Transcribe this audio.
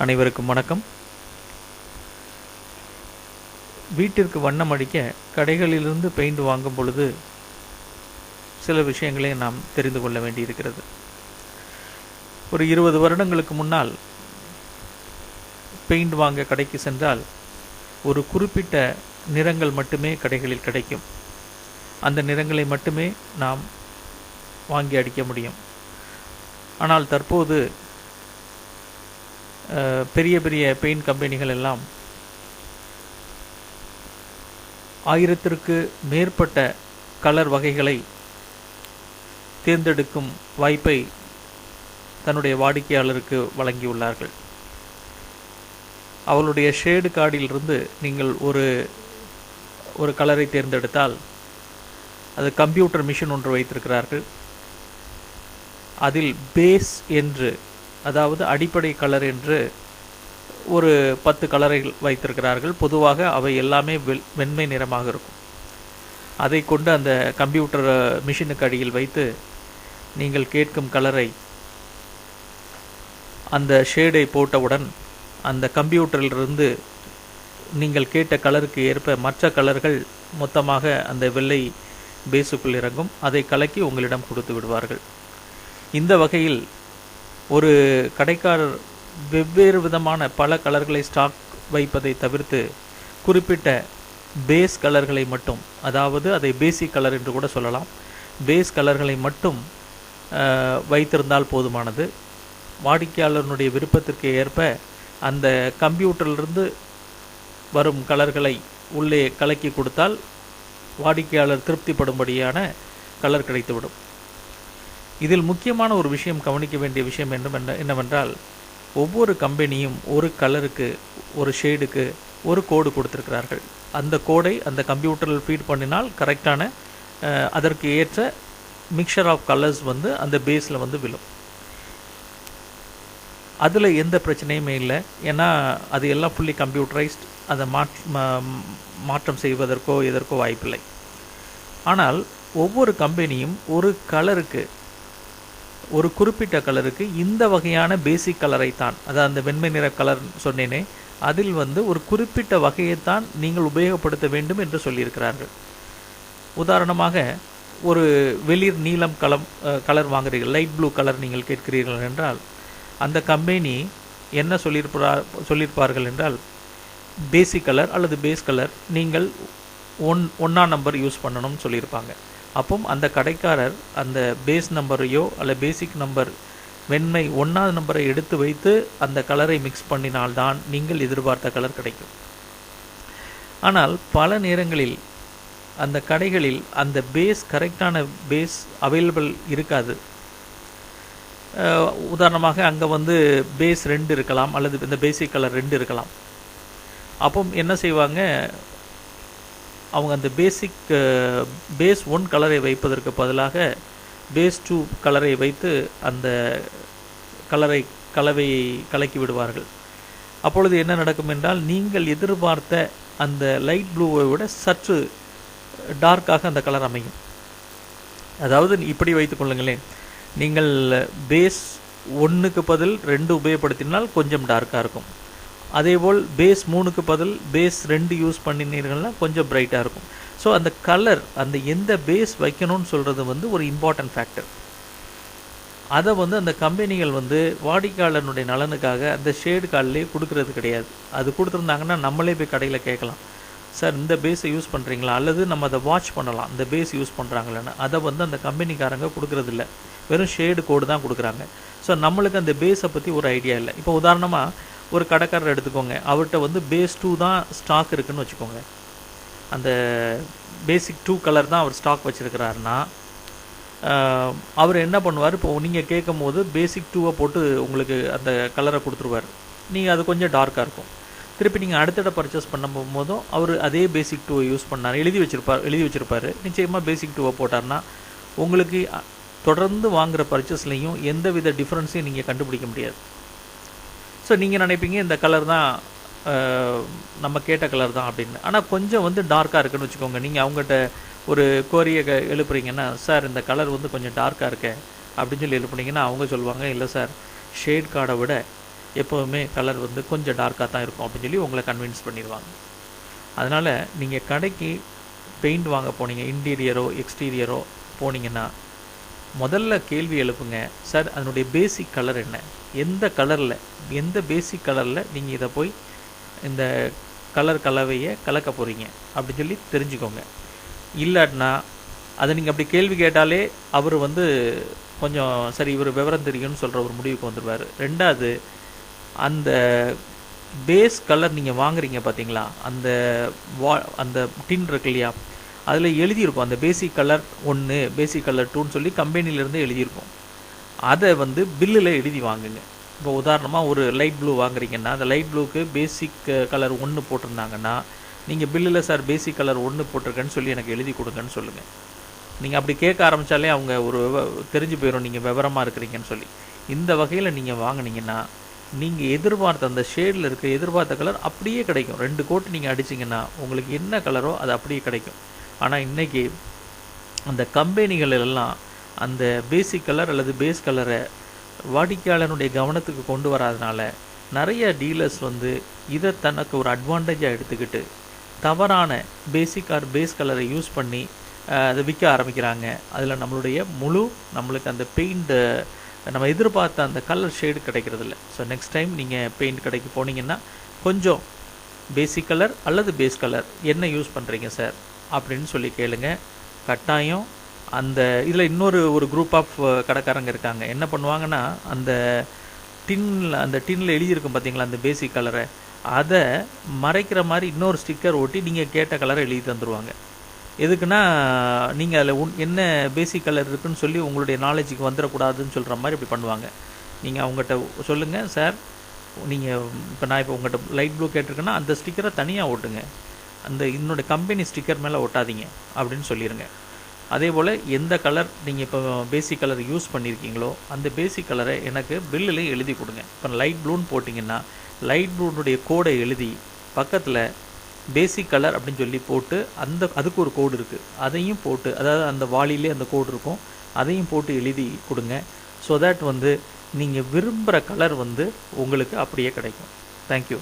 அனைவருக்கும் வணக்கம். வீட்டிற்கு வண்ணம் அடிக்க கடைகளிலிருந்து பெயிண்ட் வாங்கும் பொழுது சில விஷயங்களை நாம் தெரிந்து கொள்ள வேண்டியிருக்கிறது. ஒரு 20 வருடங்களுக்கு முன்னால் பெயிண்ட் வாங்க கடைக்கு சென்றால் ஒரு குறிப்பிட்ட நிறங்கள் மட்டுமே கடைகளில் கிடைக்கும். அந்த நிறங்களை மட்டுமே நாம் வாங்கி அடிக்க முடியும். ஆனால் தற்போது பெரிய பெரிய பெயிண்ட் கம்பெனிகள் எல்லாம் 1000க்கு மேற்பட்ட கலர் வகைகளை தேர்ந்தெடுக்கும் வாய்ப்பை தன்னுடைய வாடிக்கையாளருக்கு வழங்கியுள்ளார்கள். அவளுடைய ஷேடு கார்டிலிருந்து நீங்கள் ஒரு கலரை தேர்ந்தெடுத்தால் அது கம்ப்யூட்டர் மிஷின் ஒன்று வைத்திருக்கிறார்கள். அதில் பேஸ் என்று, அதாவது அடிப்படை கலர் என்று ஒரு 10 கலரை வைத்திருக்கிறார்கள். பொதுவாக அவை எல்லாமே வெண்மை நிறமாக இருக்கும். அதை கொண்டு அந்த கம்ப்யூட்டர் மிஷினுக்கு அடியில் வைத்து நீங்கள் கேட்கும் கலரை அந்த ஷேடை போட்டவுடன் அந்த கம்ப்யூட்டரிலிருந்து நீங்கள் கேட்ட கலருக்கு ஏற்ப மற்ற கலர்கள் மொத்தமாக அந்த வெள்ளை பேஸுக்குள் இறங்கும். அதை கலக்கி உங்களிடம் கொடுத்து விடுவார்கள். இந்த வகையில் ஒரு கடைக்காரர் வெவ்வேறு விதமான பல கலர்களை ஸ்டாக் வைப்பதை தவிர்த்து குறிப்பிட்ட பேஸ் கலர்களை மட்டும், அதாவது அதை பேசிக் கலர் என்று கூட சொல்லலாம், பேஸ் கலர்களை மட்டும் வைத்திருந்தால் போதுமானது. வாடிக்கையாளருடைய விருப்பத்திற்கு ஏற்ப அந்த கம்ப்யூட்டரிலிருந்து வரும் கலர்களை உள்ளே கலக்கி கொடுத்தால் வாடிக்கையாளர் திருப்திப்படும்படியான கலர் கிடைத்துவிடும். இதில் முக்கியமான ஒரு விஷயம், கவனிக்க வேண்டிய விஷயம் என்னவென்றால், ஒவ்வொரு கம்பெனியும் ஒரு கலருக்கு, ஒரு ஷேடுக்கு ஒரு கோடு கொடுத்திருக்கிறார்கள். அந்த கோடை அந்த கம்ப்யூட்டரில் ஃபீட் பண்ணினால் கரெக்டான அதற்கு ஏற்ற மிக்சர் ஆஃப் கலர்ஸ் அந்த பேஸில் விழும். அதில் எந்த பிரச்சனையுமே இல்லை. ஏன்னா அது எல்லாம் ஃபுல்லி கம்ப்யூட்டரைஸ்ட். அதை மாற்றம் செய்வதற்கோ எதற்கோ வாய்ப்பில்லை. ஆனால் ஒவ்வொரு கம்பெனியும் ஒரு கலருக்கு, ஒரு குறிப்பிட்ட கலருக்கு இந்த வகையான பேசிக் கலரை தான், அதாவது அந்த வெண்மை நிற கலர் சொன்னேனே, அதில் ஒரு குறிப்பிட்ட வகையைத்தான் நீங்கள் உபயோகப்படுத்த வேண்டும் என்று சொல்லியிருக்கிறார்கள். உதாரணமாக ஒரு வெளிர் நீலம் கலர் வாங்குறீர்கள், லைட் ப்ளூ கலர் நீங்கள் கேட்கிறீர்கள் என்றால் அந்த கம்பெனி என்ன சொல்லியிருப்பார்கள் என்றால், பேசிக் கலர் அல்லது பேஸ் கலர் நீங்கள் 1 நம்பர் யூஸ் பண்ணணும்னு சொல்லியிருப்பாங்க. அப்போ அந்த கடைக்காரர் அந்த பேஸ் நம்பரையோ அல்ல பேசிக் நம்பர் வெண்மை 1வது நம்பரை எடுத்து வைத்து அந்த கலரை மிக்ஸ் பண்ணினால்தான் நீங்கள் எதிர்பார்த்த கலர் கிடைக்கும். ஆனால் பல நேரங்களில் அந்த கடைகளில் அந்த பேஸ், கரெக்டான பேஸ் அவைலபிள் இருக்காது. உதாரணமாக அங்கே பேஸ் 2 இருக்கலாம், அல்லது இந்த பேசிக் கலர் 2 இருக்கலாம். அப்போ என்ன செய்வாங்க, அவங்க அந்த பேஸ் 1 கலரை வைப்பதற்கு பதிலாக பேஸ் 2 கலரை வைத்து அந்த கலவையை கலக்கி விடுவார்கள். அப்பொழுது என்ன நடக்கும் என்றால், நீங்கள் எதிர்பார்த்த அந்த லைட் ப்ளூவை விட சற்று டார்க்காக அந்த கலர் அமையும். அதாவது இப்படி வைத்துக் கொள்ளுங்களேன், நீங்கள் பேஸ் 1க்கு பதில் 2 உபயோகப்படுத்தினால் கொஞ்சம் டார்க்காக இருக்கும். அதேபோல் பேஸ் 3க்கு பதில் பேஸ் 2 யூஸ் பண்ணினீர்கள்னா கொஞ்சம் பிரைட்டாக இருக்கும். ஸோ அந்த கலர், அந்த எந்த பேஸ் வைக்கணும்னு சொல்கிறது ஒரு இம்பார்ட்டன்ட் ஃபேக்டர். அதை அந்த கம்பெனிகள் வாடிக்கையாளனுடைய நலனுக்காக அந்த ஷேடு கார்டிலே கொடுக்கறது கிடையாது. அது கொடுத்துருந்தாங்கன்னா நம்மளே போய் கடையில் கேட்கலாம், சார் இந்த பேஸை யூஸ் பண்ணுறீங்களா, அல்லது நம்ம அதை வாட்ச் பண்ணலாம் இந்த பேஸ் யூஸ் பண்ணுறாங்களேன்னு. அதை அந்த கம்பெனிக்காரங்க கொடுக்குறதில்ல, வெறும் ஷேடு கோடு தான் கொடுக்குறாங்க. ஸோ நம்மளுக்கு அந்த பேஸை பற்றி ஒரு ஐடியா இல்லை. இப்போ உதாரணமாக ஒரு கடைக்காரர் எடுத்துக்கோங்க, அவர்கிட்ட பேஸ் 2 தான் ஸ்டாக் இருக்குதுன்னு வச்சுக்கோங்க. அந்த பேசிக் 2 கலர் தான் அவர் ஸ்டாக் வச்சுருக்கிறாருன்னா, அவர் என்ன பண்ணுவார், இப்போ நீங்கள் கேட்கும் போது பேசிக் 2 போட்டு உங்களுக்கு அந்த கலரை கொடுத்துருவார். நீங்கள் அது கொஞ்சம் டார்க்காக இருக்கும். திருப்பி நீங்கள் அடுத்த பர்ச்சேஸ் பண்ண போகும்போதும் அவர் அதே பேசிக் 2 யூஸ் பண்ணார், எழுதி வச்சுருப்பார். நிச்சயமாக பேசிக் 2 போட்டார்னா உங்களுக்கு தொடர்ந்து வாங்குகிற பர்ச்சேஸ்லையும் எந்த வித டிஃப்ரென்ஸையும் நீங்கள் கண்டுபிடிக்க முடியாது. ஸோ நீங்கள் நினைப்பீங்க இந்த கலர் தான் நம்ம கேட்ட கலர் தான் அப்படின்னு. ஆனால் கொஞ்சம் டார்க்காக இருக்குன்னு வச்சுக்கோங்க. நீங்கள் அவங்ககிட்ட ஒரு கோரியை எழுப்புறீங்கன்னா, சார் இந்த கலர் கொஞ்சம் டார்க்காக இருக்கே அப்படின்னு சொல்லி எழுப்புனீங்கன்னா அவங்க சொல்லுவாங்க, இல்லை சார், ஷேட் கார்டை விட எப்போவுமே கலர் வந்து கொஞ்சம் டார்க்காக தான் இருக்கும் அப்படின்னு சொல்லி உங்களை கன்வின்ஸ் பண்ணிடுவாங்க. அதனால் நீங்கள் கடைக்கு பெயிண்ட் வாங்க போனீங்க, இன்டீரியரோ எக்ஸ்டீரியரோ போனீங்கன்னா முதல்ல கேள்வி எழுப்புங்க, சார் அதனுடைய பேசிக் கலர் என்ன, எந்த பேசிக் கலரில் நீங்கள் இதை போய் இந்த கலர் கலவையை கலக்க போகிறீங்க அப்படின்னு சொல்லி தெரிஞ்சுக்கோங்க. இல்லாட்டினா அதை நீங்கள் அப்படி கேள்வி கேட்டாலே அவர் வந்து கொஞ்சம் சரி இவர் விவரம் தெரியும்னு சொல்கிற ஒரு முடிவுக்கு வந்துடுவார். ரெண்டாவது, அந்த பேஸ் கலர் நீங்கள் வாங்குறீங்க பார்த்தீங்களா, அந்த டின் இருக்கு இல்லையா, அதில் எழுதியிருக்கும் அந்த பேசிக் கலர் 1 பேசிக் கலர் 2ன்னு சொல்லி கம்பெனிலேருந்து எழுதியிருக்கும். அதை வந்து பில்லில் எழுதி வாங்குங்க. இப்போ உதாரணமாக ஒரு லைட் ப்ளூ வாங்குறீங்கன்னா அந்த லைட் ப்ளூக்கு பேசிக் கலர் 1 போட்டிருந்தாங்கன்னா நீங்கள் பில்லில் சார் பேசிக் கலர் 1 போட்டிருக்கேன்னு சொல்லி எனக்கு எழுதி கொடுங்கன்னு சொல்லுங்கள். நீங்கள் அப்படி கேட்க ஆரம்பித்தாலே அவங்க ஒரு தெரிஞ்சு போயிடும் நீங்கள் விவரமாக இருக்கிறீங்கன்னு சொல்லி. இந்த வகையில் நீங்கள் வாங்கினீங்கன்னா நீங்கள் எதிர்பார்த்த அந்த ஷேடில் இருக்க எதிர்பார்த்த கலர் அப்படியே கிடைக்கும். 2 கோட் நீங்கள் அடிச்சிங்கன்னா உங்களுக்கு என்ன கலரோ அது அப்படியே கிடைக்கும். ஆனால் இன்றைக்கி அந்த கம்பெனிகள் எல்லாம் அந்த பேசிக் கலர் அல்லது பேஸ் கலரை வாடிக்கையாளனுடைய கவனத்துக்கு கொண்டு வராதனால நிறைய டீலர்ஸ் வந்து இதை தனக்கு ஒரு அட்வான்டேஜாக எடுத்துக்கிட்டு தவறான பேசிக் ஆர் பேஸ் கலரை யூஸ் பண்ணி அதை விற்க ஆரம்பிக்கிறாங்க. அதில் நம்மளுக்கு அந்த பெயிண்ட் நம்ம எதிர்பார்த்த அந்த கலர் ஷேடு கிடைக்கிறதில்ல. ஸோ நெக்ஸ்ட் டைம் நீங்கள் பெயிண்ட் கடைக்கு போனீங்கன்னா கொஞ்சம் பேசிக் கலர் அல்லது பேஸ் கலர் என்ன யூஸ் பண்ணுறீங்க சார் அப்படின்னு சொல்லி கேளுங்க. கட்டாயம் அந்த இதில் ஒரு குரூப் ஆஃப் கடைக்காரங்க இருக்காங்க. என்ன பண்ணுவாங்கன்னா அந்த டின்னில் எழுதியிருக்கும் பார்த்தீங்களா அந்த பேசிக் கலரை, அதை மறைக்கிற மாதிரி இன்னொரு ஸ்டிக்கர் ஒட்டி நீங்கள் கேட்ட கலரை எழுதி தந்துடுவாங்க. எதுக்குன்னா நீங்கள் அதில் என்ன பேசிக் கலர் இருக்குதுன்னு சொல்லி உங்களுடைய நாலேஜுக்கு வந்துடக்கூடாதுன்னு சொல்கிற மாதிரி இப்படி பண்ணுவாங்க. நீங்கள் அவங்ககிட்ட சொல்லுங்கள், சார் நீங்கள் நான் இப்போ உங்கள்கிட்ட லைட் ப்ளூ கேட்டிருக்கேன்னா அந்த ஸ்டிக்கரை தனியாக ஓட்டுங்க, என்னோட கம்பெனி ஸ்டிக்கர் மேலே ஒட்டாதீங்க அப்படின்னு சொல்லிடுங்க. அதே போல் எந்த கலர் நீங்கள் இப்போ பேசிக் கலர் யூஸ் பண்ணியிருக்கீங்களோ அந்த பேசிக் கலரை எனக்கு பில்லில் எழுதி கொடுங்க. இப்போ லைட் ப்ளூன்னு போட்டிங்கன்னா லைட் ப்ளூனுடைய கோடை எழுதி பக்கத்தில் பேசிக் கலர் அப்படின்னு சொல்லி போட்டு அதுக்கு ஒரு கோடு இருக்குது அதையும் போட்டு, அதாவது அந்த வாளிலே அந்த கோடு இருக்கும், அதையும் போட்டு எழுதி கொடுங்க. ஸோ தட் வந்து நீங்கள் விரும்புகிற கலர் வந்து உங்களுக்கு அப்படியே கிடைக்கும். தேங்க்யூ.